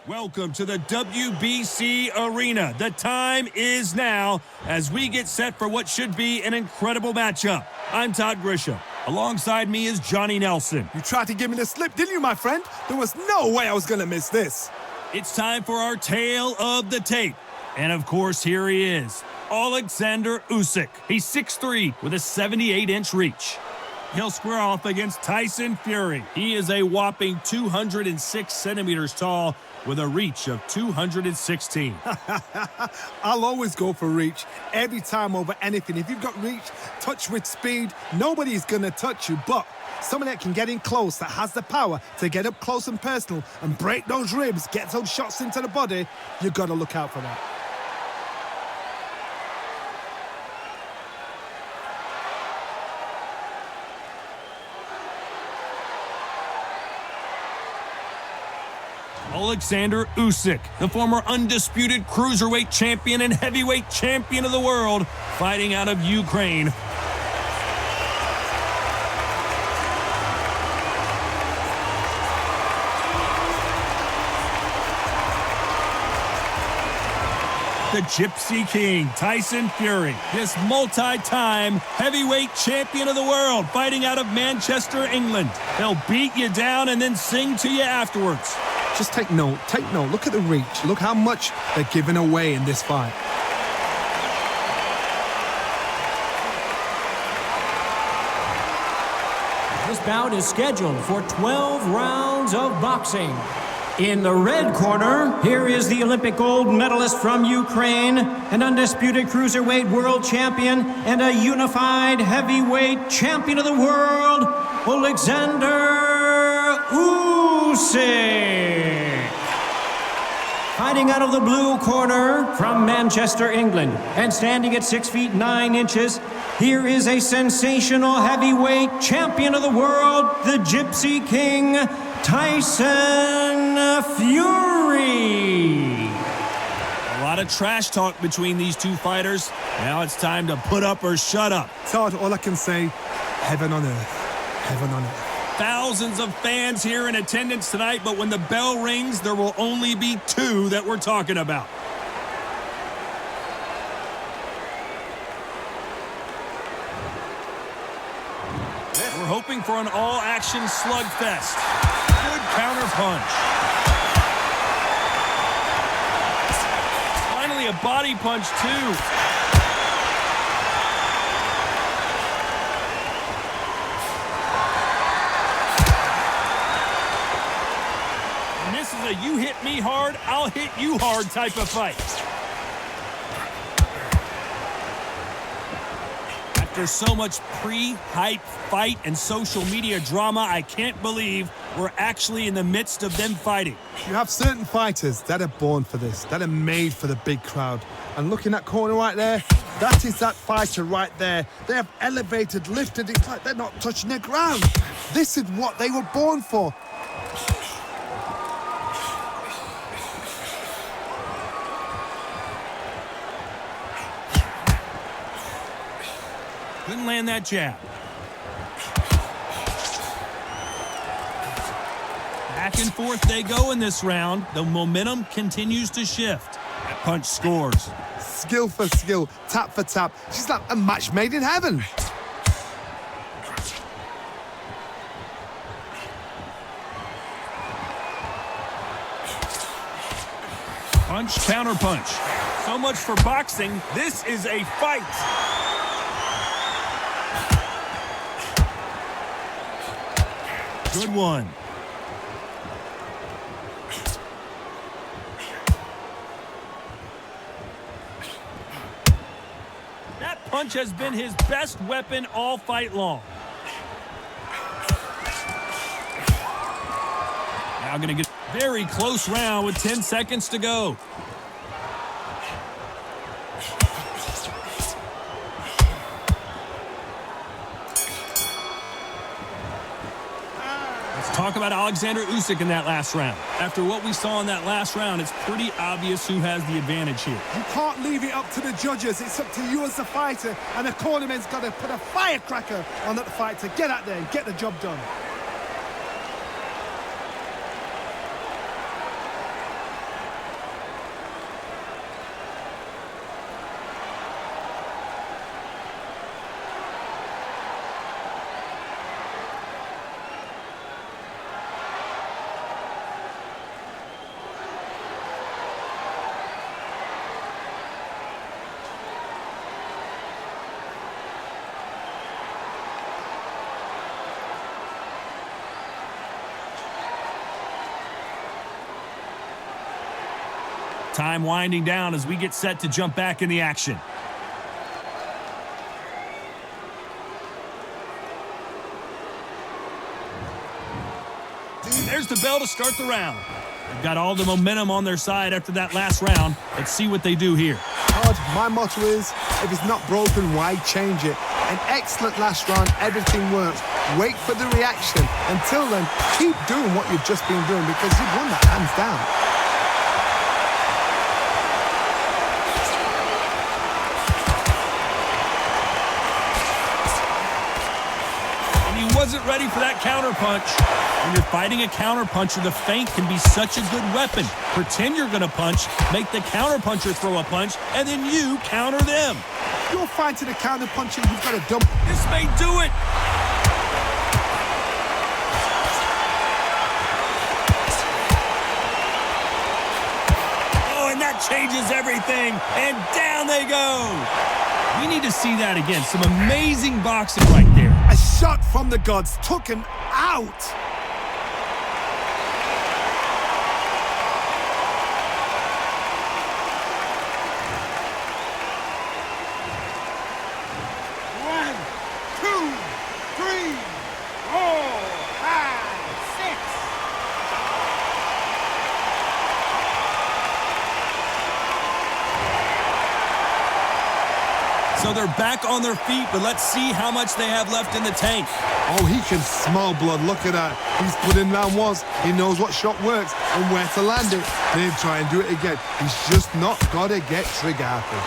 Welcome to the WBC Arena. The time is now as we get set for what should be an incredible matchup. I'm Todd Grisham. Alongside me is Johnny Nelson. You tried to give me the slip, didn't you, my friend? There was no way I was going to miss this. It's time for our tale of the tape. And of course, here he is, OLEKSANDER USYK. He's 6'3" with a 78-inch reach. He'll square off against Tyson Fury. He is a whopping 206 centimeters tall with a reach of 216. I'll always go for reach every time over anything. If you've got reach, touch with speed, nobody's going to touch you. But someone that can get in close, that has the power to get up close and personal and break those ribs, get those shots into the body, you've got to look out for that. OLEKSANDER USYK, the former undisputed cruiserweight champion and heavyweight champion of the world, fighting out of Ukraine. The Gypsy King, Tyson Fury, this multi-time heavyweight champion of the world, fighting out of Manchester, England. They'll beat you down and then sing to you afterwards. Just take note, look at the reach, look how much they're giving away in this fight. This bout is scheduled for 12 rounds of boxing. In the red corner, here is the Olympic gold medalist from Ukraine, an undisputed cruiserweight world champion, and a unified heavyweight champion of the world, OLEKSANDER USYK. Fighting out of the blue corner from Manchester, England, and standing at 6 feet 9 inches, here is a sensational heavyweight champion of the world, the Gypsy King, Tyson Fury. A lot of trash talk between these two fighters. Now it's time to put up or shut up. Todd, all I can say, heaven on earth, heaven on earth. Thousands of fans here in attendance tonight, but when the bell rings, there will only be two that we're talking about. We're hoping for an all-action slugfest. Good counter punch. Finally, a body punch, too. This is a you hit me hard, I'll hit you hard type of fight. After so much pre-hype fight and social media drama, I can't believe we're actually in the midst of them fighting. You have certain fighters that are born for this, that are made for the big crowd. And looking at corner right there, that is that fighter right there. They have elevated, lifted, it's like they're not touching the ground. This is what they were born for. Couldn't land that jab. Back and forth they go in this round. The momentum continues to shift. That punch scores. Skill for skill, tap for tap. She's like a match made in heaven. Punch, counter punch. So much for boxing. This is a fight. Good one. That punch has been his best weapon all fight long. Now going to get a very close round with 10 seconds to go. Talk about OLEKSANDER USYK in that last round. After what we saw in that last round, it's pretty obvious who has the advantage here. You can't leave it up to the judges. It's up to you as the fighter, and the cornerman's got to put a firecracker on that fight to get out there and get the job done. Time winding down as we get set to jump back in the action. There's the bell to start the round. They've got all the momentum on their side after that last round. Let's see what they do here. Todd, my motto is, if it's not broken, why change it? An excellent last round, everything works. Wait for the reaction. Until then, keep doing what you've just been doing because you've won that hands down. Wasn't ready for that counter punch. When you're fighting a counter puncher, the feint can be such a good weapon. Pretend you're going to punch, make the counter puncher throw a punch, and then you counter them. You're fighting a counter puncher, you've got to dump. This may do it. Oh, and that changes everything. And down they go. We need to see that again. Some amazing boxing right there. A shot from the gods took him out. One, two, three, 4, 5, 6. So they're back on their feet, but let's see how much they have left in the tank. Oh, he can smell blood. Look at that. He's put in round once. He knows what shot works and where to land it. Then try and do it again. He's just not got to get trigger happy.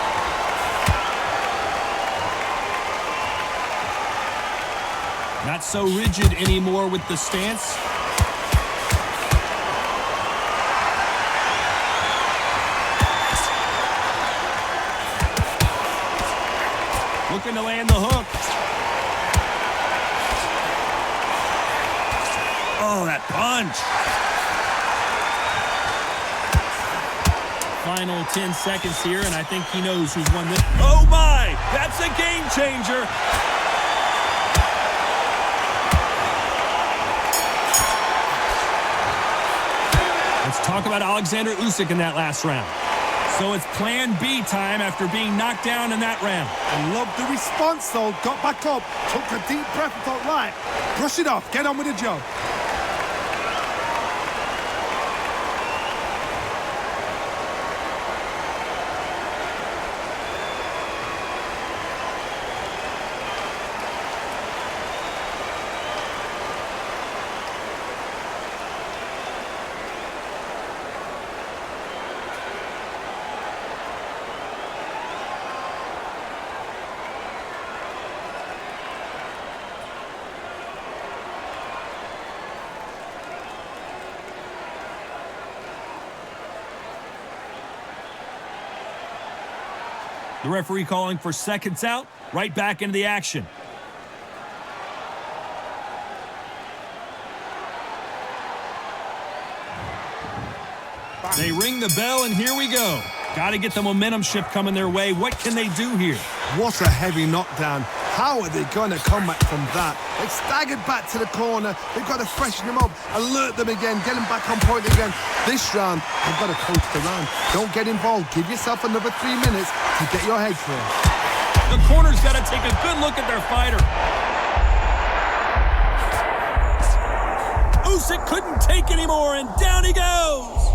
Not so rigid anymore with the stance. Looking to land the hook. Oh, that punch. Final 10 seconds here, and I think he knows who's won this. Oh, my! That's a game changer. Let's talk about Alexander Usyk in that last round. So it's plan B time after being knocked down in that round. I love the response, though. Got back up, took a deep breath and thought, right, brush it off, get on with the job. The referee calling for seconds out, right back into the action. They ring the bell, and here we go. Got to get the momentum shift coming their way. What can they do here? What a heavy knockdown. How are they going to come back from that? They've staggered back to the corner. They've got to freshen them up, alert them again, get them back on point again. This round, they've got to coast the round. Don't get involved. Give yourself another 3 minutes to get your head clear. The corner's got to take a good look at their fighter. Usyk couldn't take anymore, and down he goes.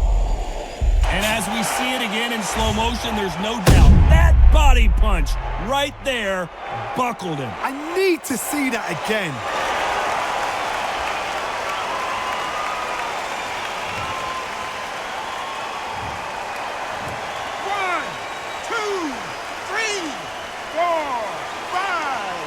And as we see it again in slow motion, there's no doubt that body punch right there buckled him. I need to see that again. One, two, three, 4, 5.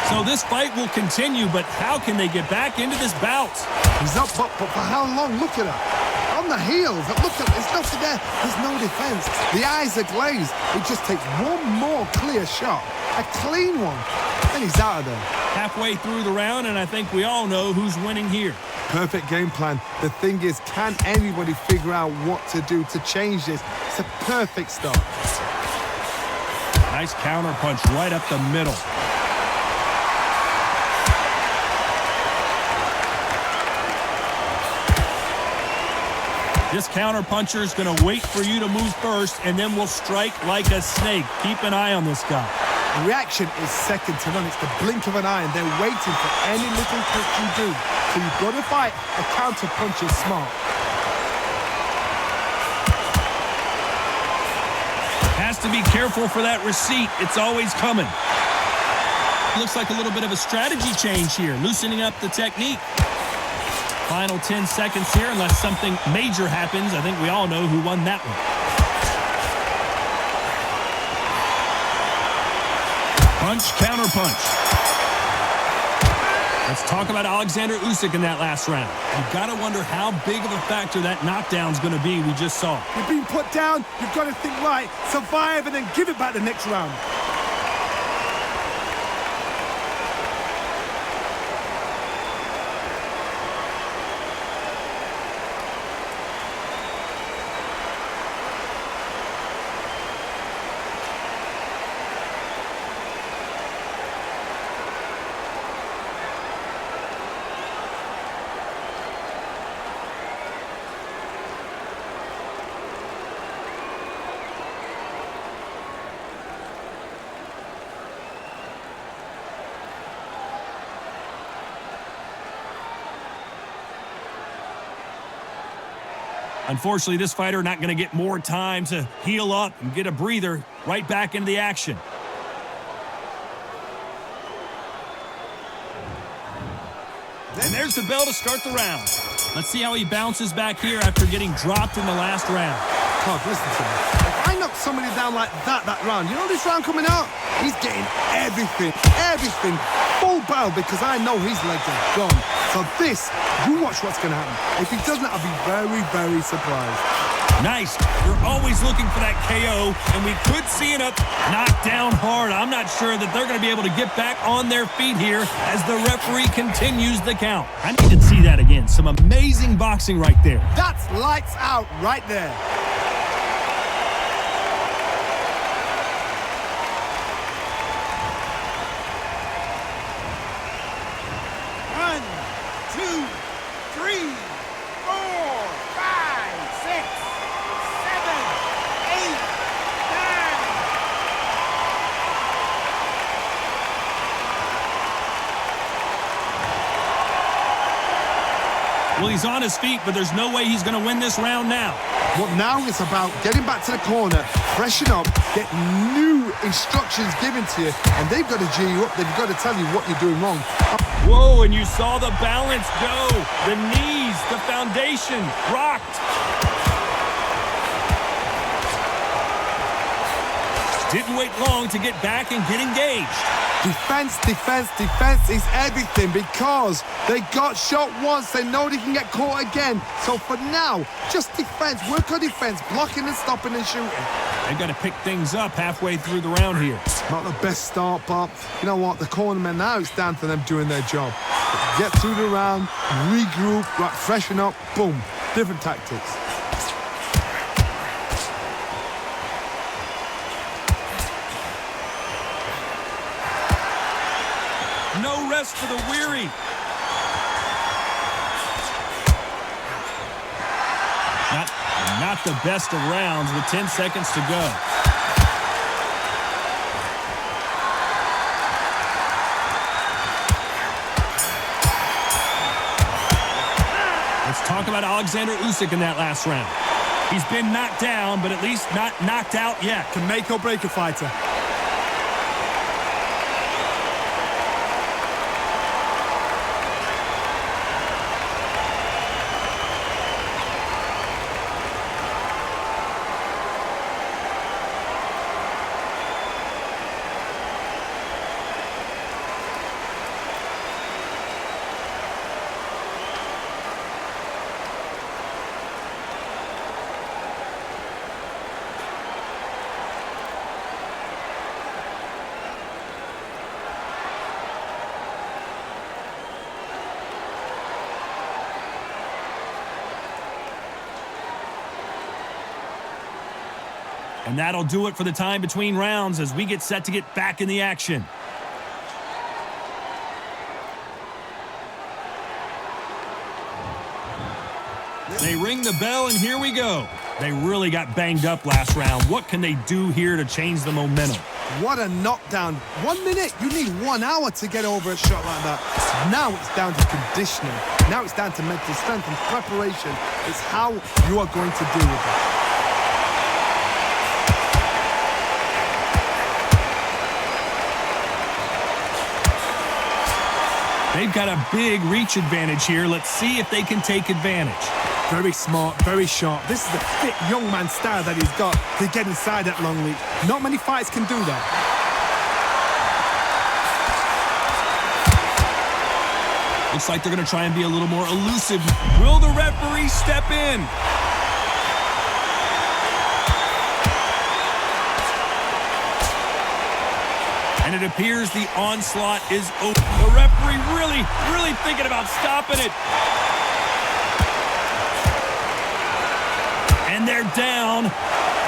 So this fight will continue, but how can they get back into this bout? He's up, but for how long? Look at her. On the heels. Look at there's nothing there. There's no defense. The eyes are glazed. It just takes one more clear shot. A clean one. Then he's out of there. Halfway through the round, and I think we all know who's winning here. Perfect game plan. The thing is, can anybody figure out what to do to change this? It's a perfect start. Nice counter punch right up the middle. This counter-puncher is going to wait for you to move first and then will strike like a snake. Keep an eye on this guy. The reaction is second to none. It's the blink of an eye, and they're waiting for any little touch you do. So you've got to fight a counter-puncher smart. Has to be careful for that receipt. It's always coming. Looks like a little bit of a strategy change here, loosening up the technique. Final 10 seconds here, unless something major happens. I think we all know who won that one. Punch, counter punch. Let's talk about Alexander Usyk in that last round. You've got to wonder how big of a factor that knockdown's going to be we just saw. You've been put down, you've got to think right, survive, and then give it back the next round. Unfortunately, this fighter not going to get more time to heal up and get a breather. Right back into the action. And there's the bell to start the round. Let's see how he bounces back here after getting dropped in the last round. Clark, listen to me. If I knock somebody down like that round, you know this round coming out? He's getting everything, full barrel, because I know his legs are gone. So this, you watch what's going to happen. If he doesn't, I'll be very, very surprised. Nice. You're always looking for that KO, and we could see it up, knocked down hard. I'm not sure that they're going to be able to get back on their feet here as the referee continues the count. I need to see that again. Some amazing boxing right there. That's lights out right there. Well, he's on his feet, but there's no way he's going to win this round now. Well, now it's about getting back to the corner, freshen up, get new instructions given to you, and they've got to G you up. They've got to tell you what you're doing wrong. Whoa, and you saw the balance go. The knees, the foundation, rocked. Didn't wait long to get back and get engaged. Defense is everything, because they got shot once. They know they can get caught again. So for now, just defense. Work on defense, blocking and stopping and shooting. They've got to pick things up halfway through the round here. Not the best start, but you know what? The cornermen now, it's down to them doing their job. Get through the round, regroup, right, freshen up, boom. Different tactics. No rest for the weary. Not the best of rounds with 10 seconds to go. Let's talk about Alexander Usyk in that last round. He's been knocked down, but at least not knocked out yet. Can make or break a fighter. And that'll do it for the time between rounds as we get set to get back in the action. They ring the bell, and here we go. They really got banged up last round. What can they do here to change the momentum? What a knockdown. 1 minute, you need 1 hour to get over a shot like that. Now it's down to conditioning. Now it's down to mental strength and preparation. It's how you are going to deal with it. They've got a big reach advantage here. Let's see if they can take advantage. Very smart, very sharp. This is the fit young man style that he's got to get inside that long reach. Not many fights can do that. Looks like they're going to try and be a little more elusive. Will the referee step in? And it appears the onslaught is over. The referee really thinking about stopping it. And they're down.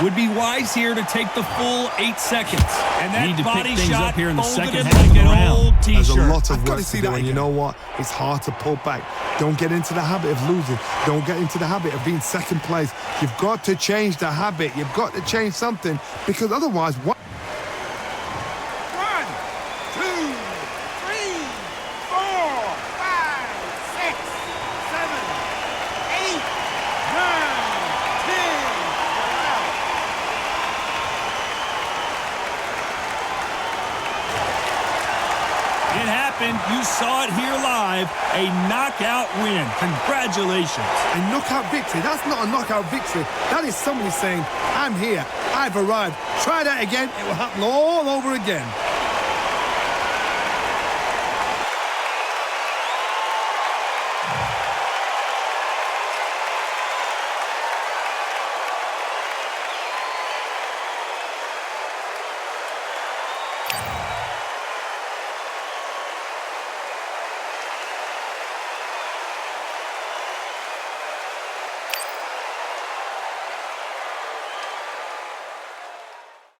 Would be wise here to take the full 8 seconds. And that body shot up here in the second half of the round. There's a lot of work to do, and you know what? It's hard to pull back. Don't get into the habit of losing. Don't get into the habit of being second place. You've got to change the habit. You've got to change something, because otherwise, what? 1, 2, 3, 4, 5, 6, 7, 8, 9, 10. It happened. You saw it here live. A knockout win. Congratulations. A knockout victory. That's not a knockout victory. That is somebody saying, I'm here. I've arrived. Try that again. It will happen all over again.